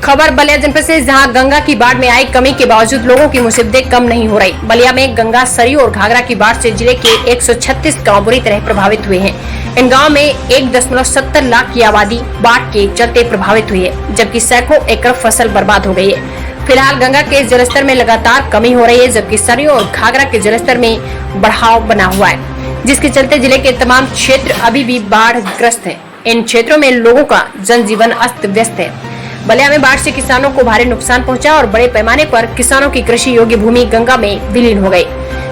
खबर बलिया जनपद से, जहां गंगा की बाढ़ में आई कमी के बावजूद लोगों की मुसीबतें कम नहीं हो रही। बलिया में गंगा, सरयू और घाघरा की बाढ़ से जिले के 136 गांव बुरी तरह प्रभावित हुए हैं। इन गांव में 1.70 लाख की आबादी बाढ़ के चलते प्रभावित हुई है, जबकि सैकड़ों एकड़ फसल बर्बाद हो गई है। फिलहाल गंगा के जलस्तर में लगातार कमी हो रही है, जबकि सरयू और घाघरा के जलस्तर में बढ़ाव बना हुआ है, जिसके चलते जिले के तमाम क्षेत्र अभी भी बाढ़ ग्रस्त है। इन क्षेत्रों में लोगों का जनजीवन अस्त व्यस्त है। बलिया में बाढ़ से किसानों को भारी नुकसान पहुंचा और बड़े पैमाने पर किसानों की कृषि योग्य भूमि गंगा में विलीन हो गई,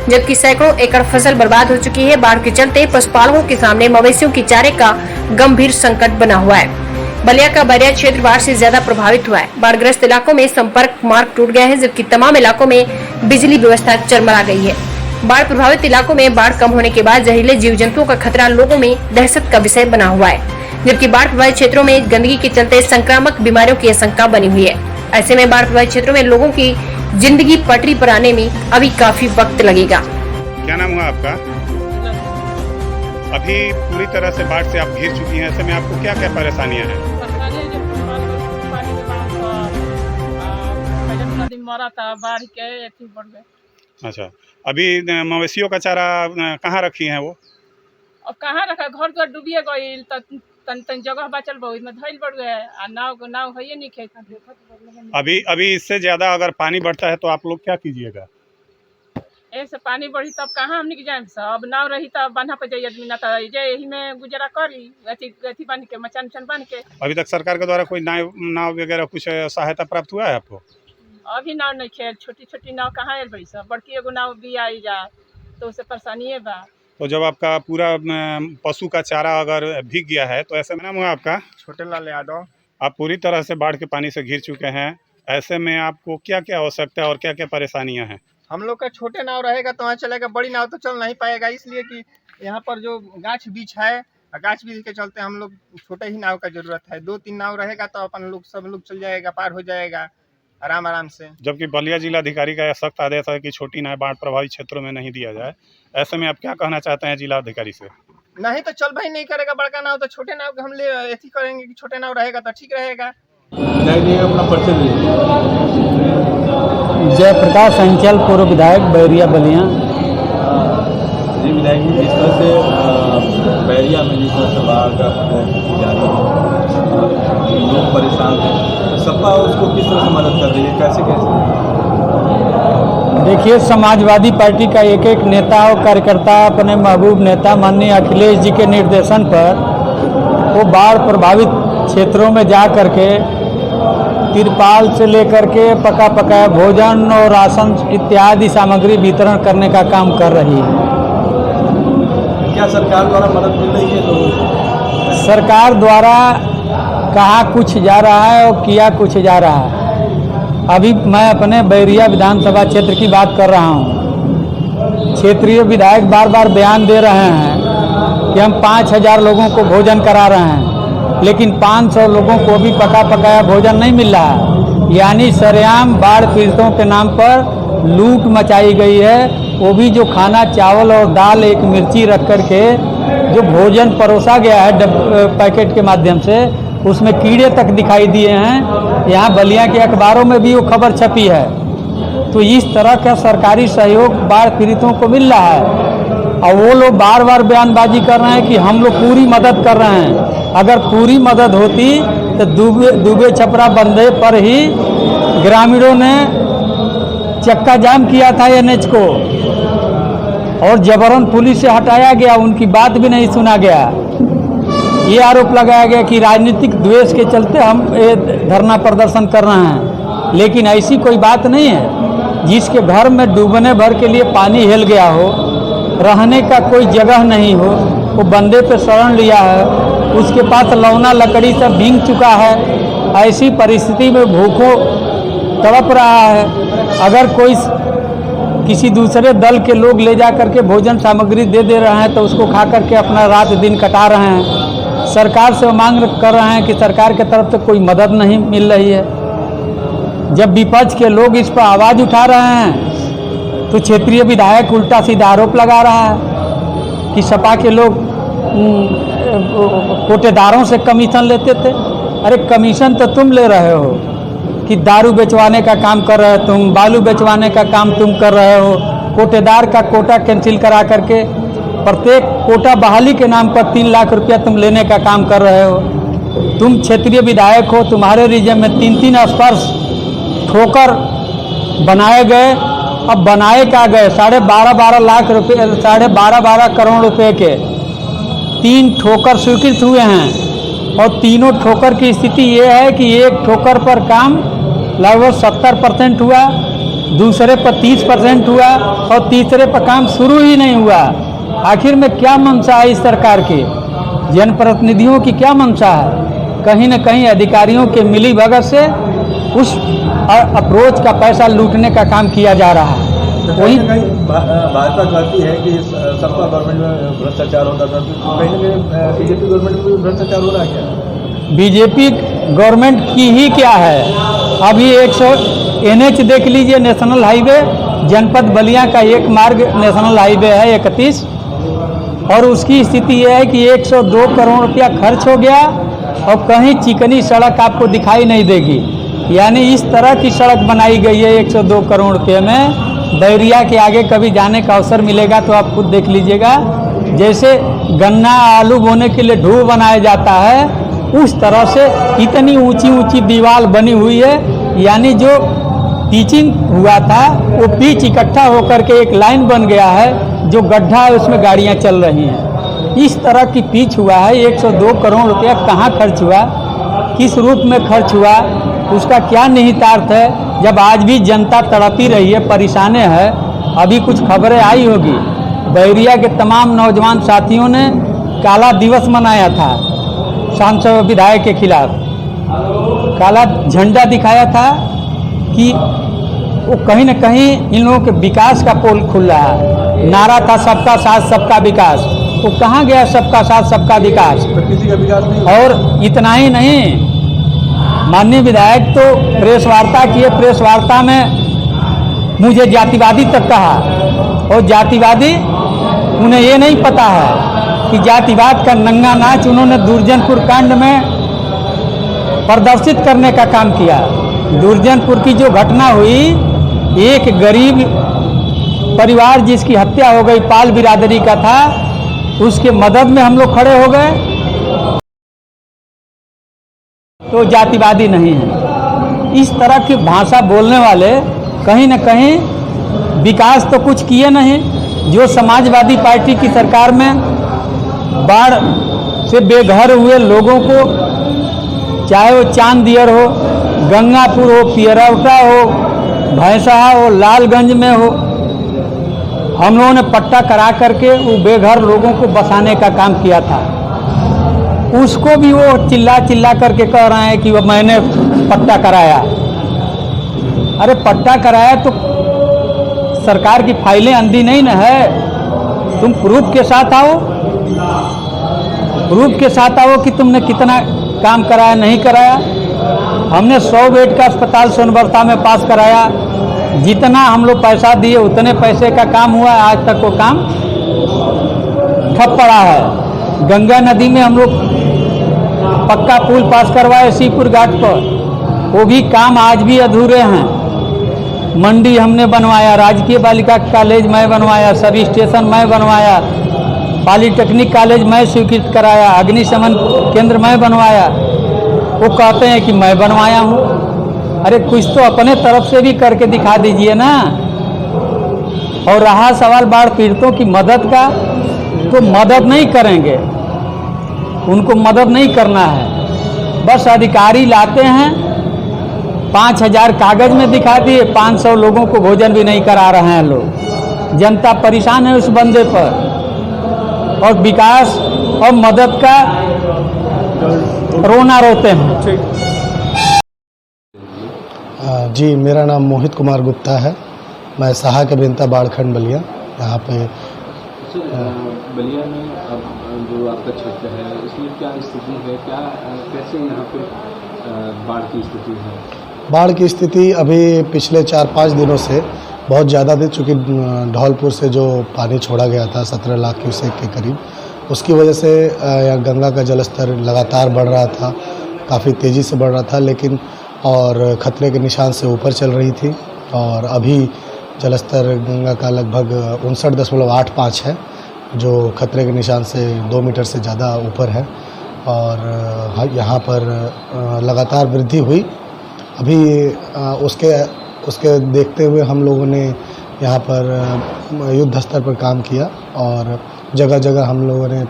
जबकि सैकड़ों एकड़ फसल बर्बाद हो चुकी है। बाढ़ के चलते पशुपालकों के सामने मवेशियों की चारे का गंभीर संकट बना हुआ है। बलिया का बैरिया क्षेत्र बाढ़ से ज्यादा प्रभावित हुआ है। बाढ़ग्रस्त इलाकों में संपर्क मार्ग टूट गए हैं, जबकि तमाम इलाकों में बिजली व्यवस्था चरमरा गई है। बाढ़ प्रभावित इलाकों में बाढ़ कम होने के बाद जहरीले जीव जंतुओं का खतरा लोगों में दहशत का विषय बना हुआ है, जबकि बाढ़ प्रभावित क्षेत्रों में गंदगी के चलते संक्रामक बीमारियों की आशंका बनी हुई है। ऐसे में बाढ़ प्रभावित क्षेत्रों में लोगों की जिंदगी पटरी पर आने में अभी काफी वक्त लगेगा। क्या नाम हुआ आपका? अभी पूरी तरह से बाढ़ से आप घिर चुकी हैं, ऐसे में आपको क्या क्या परेशानियां हैं? मरा था, बाढ़ के बढ़ गए। अच्छा, अभी मवेशियों का चारा कहाँ रखी हैं वो? अब कहाँ रखा, घर तो डूबिए गई, तन जगह बचल बहुत में धैल बढ़ गए। नाव है नहीं खेत। अभी इससे ज्यादा अगर पानी बढ़ता है तो आप लोग क्या कीजिएगा? ऐसे पानी बढ़ी तब कहाँ हमने जाए सब, नाव रही तब बांधा पे जाइए आदमी, ना तो यही में गुजरा करी गथी बांध के, मचान बांध के। अभी तक सरकार के द्वारा कोई नाव वगैरह कुछ सहायता प्राप्त हुआ है आपको? अभी नाव नहीं खेल, छोटी छोटी नाव कहाँ आयल बड़ी सब, बड़की एगो नाव भी आई जा तो उससे परेशानी है बा। तो जब आपका पूरा पशु का चारा अगर भीग गया है तो ऐसे में, नाम हुआ आपका? छोटे लाल यादव। आप पूरी तरह से बाढ़ के पानी से घिर चुके हैं, ऐसे में आपको क्या क्या आवश्यकता है और क्या क्या परेशानियां हैं? हम लोग का छोटे नाव रहेगा तो वहाँ चलेगा, बड़ी नाव तो चल नहीं पाएगा, इसलिए कि यहाँ पर जो गाछ बीच है, गाछ बीच के चलते हम लोग छोटे ही नाव का जरूरत है। 2-3 नाव रहेगा तो अपन लोग सब लोग चल जाएगा, पार हो जाएगा आराम से। जबकि बलिया जिलाधिकारी का यह सख्त आदेश है कि छोटी नाव बाढ़ प्रभावित क्षेत्रों में नहीं दिया जाए, ऐसे में आप क्या कहना चाहते हैं जिलाधिकारी से? नहीं तो चल भाई नहीं करेगा बड़का नाव, तो छोटे नाव हम ले ऐसी करेंगे कि छोटे नाव रहेगा तो ठीक रहेगा। जयप्रकाश अंचल, पूर्व विधायक बैरिया बलिया। जी विधायक जी, जिस तरह से बैरिया में जिस तरह से बाढ़ का लोग परेशान हैं, सपा उसको किस तरह से मदद कर रही है, कैसे? देखिए, समाजवादी पार्टी का एक एक नेता और कार्यकर्ता अपने महबूब नेता माननीय अखिलेश जी के निर्देशन पर वो बाढ़ प्रभावित क्षेत्रों में जा करके तिरपाल से लेकर के पका पकाया भोजन और राशन इत्यादि सामग्री वितरण करने का काम कर रही है। क्या सरकार द्वारा मदद मिल रही है? तो सरकार द्वारा कहा कुछ जा रहा है और किया कुछ जा रहा है। अभी मैं अपने बैरिया विधानसभा क्षेत्र की बात कर रहा हूँ। क्षेत्रीय विधायक बार बार बयान दे रहे हैं कि हम 5000 लोगों को भोजन करा रहे हैं, लेकिन 500 लोगों को भी पका पकाया भोजन नहीं मिल रहा है। यानी सरेआम बाढ़ पीड़ितों के नाम पर लूट मचाई गई है। वो भी जो खाना, चावल और दाल, एक मिर्ची रख कर के जो भोजन परोसा गया है पैकेट के माध्यम से, उसमें कीड़े तक दिखाई दिए हैं। यहाँ बलिया के अखबारों में भी वो खबर छपी है। तो इस तरह का सरकारी सहयोग बाढ़ पीड़ितों को मिल रहा है और वो लोग बार बार बयानबाजी कर रहे हैं कि हम लोग पूरी मदद कर रहे हैं। अगर पूरी मदद होती तो दुबे छपरा बंदे पर ही ग्रामीणों ने चक्का जाम किया था NH को, और जबरन पुलिस से हटाया गया, उनकी बात भी नहीं सुना गया। ये आरोप लगाया गया कि राजनीतिक द्वेष के चलते हम ये धरना प्रदर्शन कर रहे हैं, लेकिन ऐसी कोई बात नहीं है। जिसके घर में डूबने भर के लिए पानी हिल गया हो, रहने का कोई जगह नहीं हो, वो बंदे पे शरण लिया है, उसके पास लौना लकड़ी सब भीग चुका है, ऐसी परिस्थिति में भूखों तड़प रहा है। अगर कोई किसी दूसरे दल के लोग ले जा करके भोजन सामग्री दे रहे हैं तो उसको खा करके अपना रात दिन कटा रहे हैं। सरकार से मांग कर रहे हैं कि सरकार की तरफ से कोई मदद नहीं मिल रही है। जब विपक्ष के लोग इस पर आवाज़ उठा रहे हैं तो क्षेत्रीय विधायक उल्टा सीधा आरोप लगा रहा है कि सपा के लोग कोटेदारों से कमीशन लेते थे। अरे कमीशन तो तुम ले रहे हो, कि दारू बेचवाने का काम कर रहे हो तुम, बालू बेचवाने का काम तुम कर रहे हो, कोटेदार का कोटा कैंसिल करा करके प्रत्येक कोटा बहाली के नाम पर 3 लाख रुपया तुम लेने का काम कर रहे हो। तुम क्षेत्रीय विधायक हो, तुम्हारे रीजन में 3-3 स्पर्श ठोकर बनाए गए। अब बनाए क्या गए, 12.5 लाख रुपये, 12.5 करोड़ रुपए के 3 ठोकर स्वीकृत हुए हैं। और तीनों ठोकर की स्थिति ये है कि एक ठोकर पर काम लगभग 70% हुआ, दूसरे पर 30% हुआ और तीसरे पर काम शुरू ही नहीं हुआ। आखिर में क्या मंशा है इस सरकार की, जनप्रतिनिधियों की क्या मंशा है? कहीं न कहीं अधिकारियों के मिली भगत से उस अप्रोच का पैसा लूटने का काम किया जा रहा है। वही भाजपा कहती है कि सबका गवर्नमेंट में भ्रष्टाचार होता था, तो कहीं ना कहीं बीजेपी गवर्नमेंट में भ्रष्टाचार हो रहा है क्या? बीजेपी गवर्नमेंट की ही क्या है, अभी 100 NH देख लीजिए, नेशनल हाईवे जनपद बलिया का एक मार्ग नेशनल हाईवे है 31, और उसकी स्थिति यह है कि 102 करोड़ रुपया खर्च हो गया और कहीं चिकनी सड़क आपको दिखाई नहीं देगी। यानी इस तरह की सड़क बनाई गई है 102 करोड़ रुपये में। बैरिया के आगे कभी जाने का अवसर मिलेगा तो आप खुद देख लीजिएगा, जैसे गन्ना आलू बोने के लिए ढूंढ बनाया जाता है उस तरह से इतनी ऊंची ऊंची दीवार बनी हुई है। यानी जो पिचिंग हुआ था वो पिच इकट्ठा होकर के एक लाइन बन गया है, जो गड्ढा है उसमें गाड़ियां चल रही हैं। इस तरह की पिच हुआ है। 102 करोड़ रुपया कहाँ खर्च हुआ, किस रूप में खर्च हुआ, उसका क्या निहितार्थ है? जब आज भी जनता तड़पी रही है, परेशान है। अभी कुछ खबरें आई होगी, बैरिया के तमाम नौजवान साथियों ने काला दिवस मनाया था सांसद विधायक के खिलाफ, काला झंडा दिखाया था कि वो कहीं न कहीं इन लोगों के विकास का पोल खुल रहा है। नारा था सबका साथ सबका विकास, वो कहाँ गया सबका साथ सबका विकास? किसी का विकास नहीं। और इतना ही नहीं, माननीय विधायक तो प्रेस वार्ता किए, प्रेस वार्ता में मुझे जातिवादी तक कहा, और जातिवादी उन्हें ये नहीं पता है कि जातिवाद का नंगा नाच उन्होंने दुर्जनपुर कांड में प्रदर्शित करने का काम किया। दुर्जनपुर की जो घटना हुई, एक गरीब परिवार जिसकी हत्या हो गई, पाल बिरादरी का था, उसके मदद में हम लोग खड़े हो गए, तो जातिवादी नहीं है। इस तरह की भाषा बोलने वाले कहीं न कहीं विकास तो कुछ किए नहीं। जो समाजवादी पार्टी की सरकार में बाढ़ से बेघर हुए लोगों को, चाहे वो चांदियर हो, गंगापुर हो, पियरौटा हो, भैंसहा हो, लालगंज में हो, हम लोगों ने पट्टा करा करके वो बेघर लोगों को बसाने का काम किया था। उसको भी वो चिल्ला चिल्ला करके कह रहे हैं कि वो मैंने पट्टा कराया। अरे पट्टा कराया तो सरकार की फाइलें अंधी नहीं न है, तुम प्रूफ के साथ आओ, प्रूफ के साथ आओ कि तुमने कितना काम कराया नहीं कराया। हमने 100 बेड का अस्पताल सोनबरसा में पास कराया, जितना हम लोग पैसा दिए उतने पैसे का काम हुआ है, आज तक वो काम ठप पड़ा है। गंगा नदी में हम लोग पक्का पुल पास करवाए सीपुर घाट पर, वो भी काम आज भी अधूरे हैं। मंडी हमने बनवाया, राजकीय बालिका कॉलेज मैं बनवाया, सब स्टेशन मैं बनवाया, पॉलीटेक्निक कॉलेज मैं स्वीकृत कराया, अग्निशमन केंद्र मैं बनवाया। वो कहते हैं कि मैं बनवाया हूँ। अरे कुछ तो अपने तरफ से भी करके दिखा दीजिए ना। और रहा सवाल बाढ़ पीड़ितों की मदद का, तो मदद नहीं करेंगे, उनको मदद नहीं करना है। बस अधिकारी लाते हैं, 5000 कागज में दिखा दिए, 500 लोगों को भोजन भी नहीं करा रहे हैं लोग। जनता परेशान है उस बंदे पर, और विकास और मदद का रोना रोते हैं। जी, मेरा नाम मोहित कुमार गुप्ता है, मैं साहा के बेंता बाढ़खंड बलिया यहाँ पे। बलिया में अब जो आपका क्षेत्र है इसमें क्या स्थिति है, क्या कैसे यहाँ पे बाढ़ की स्थिति है? बाढ़ की स्थिति अभी पिछले 4-5 दिनों से बहुत ज़्यादा थी, चूँकि धौलपुर से जो पानी छोड़ा गया था 17 लाख क्यूसेक के करीब, उसकी वजह से यहाँ गंगा का जलस्तर लगातार बढ़ रहा था, काफ़ी तेज़ी से बढ़ रहा था। लेकिन और खतरे के निशान से ऊपर चल रही थी। और अभी जलस्तर गंगा का लगभग 59.85 है, जो खतरे के निशान से 2 मीटर से ज़्यादा ऊपर है। और यहाँ पर लगातार वृद्धि हुई। अभी उसके देखते हुए हम लोगों ने यहाँ पर युद्ध स्तर पर काम किया और जगह जगह हम लोगों ने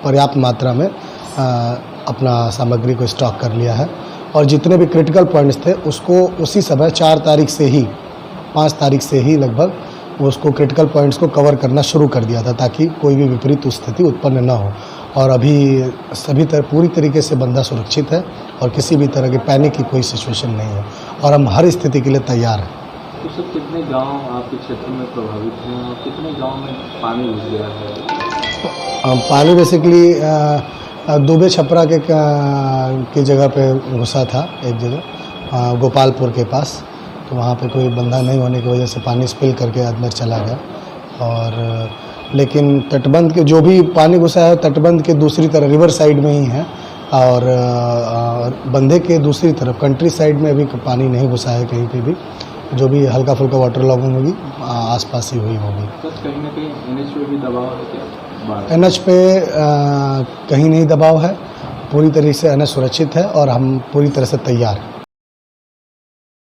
पर्याप्त मात्रा में अपना सामग्री को स्टॉक कर लिया है। और जितने भी क्रिटिकल पॉइंट्स थे उसको उसी समय 5 तारीख से ही लगभग उसको क्रिटिकल पॉइंट्स को कवर करना शुरू कर दिया था, ताकि कोई भी विपरीत स्थिति उत्पन्न न हो। और अभी पूरी तरीके से बंदा सुरक्षित है और किसी भी तरह की पैनिक की कोई सिचुएशन नहीं है और हम हर स्थिति के लिए तैयार हैं। तो सर कितने गांव आपके क्षेत्र में प्रभावित हैं और कितने गांव में पानी घुस गया है? पानी बेसिकली दुबे छपरा की जगह पे घुसा था, एक जगह गोपालपुर के पास। तो वहाँ पे कोई बंधा नहीं होने की वजह से पानी स्पिल करके अंदर चला गया। और लेकिन तटबंध के जो भी पानी घुसा है तटबंध के दूसरी तरफ रिवर साइड में ही है। और बंधे के दूसरी तरफ कंट्री साइड में अभी पानी नहीं घुसा है कहीं पे भी। जो भी हल्का फुल्का वाटर लॉगिंग होगी आसपास ही हुई होगी। कहीं ना कहीं एनएच पे भी दबाव है क्या? एनएच पे कहीं नहीं दबाव है, पूरी तरीके से एनएच सुरक्षित है और हम पूरी तरह से तैयार हैं।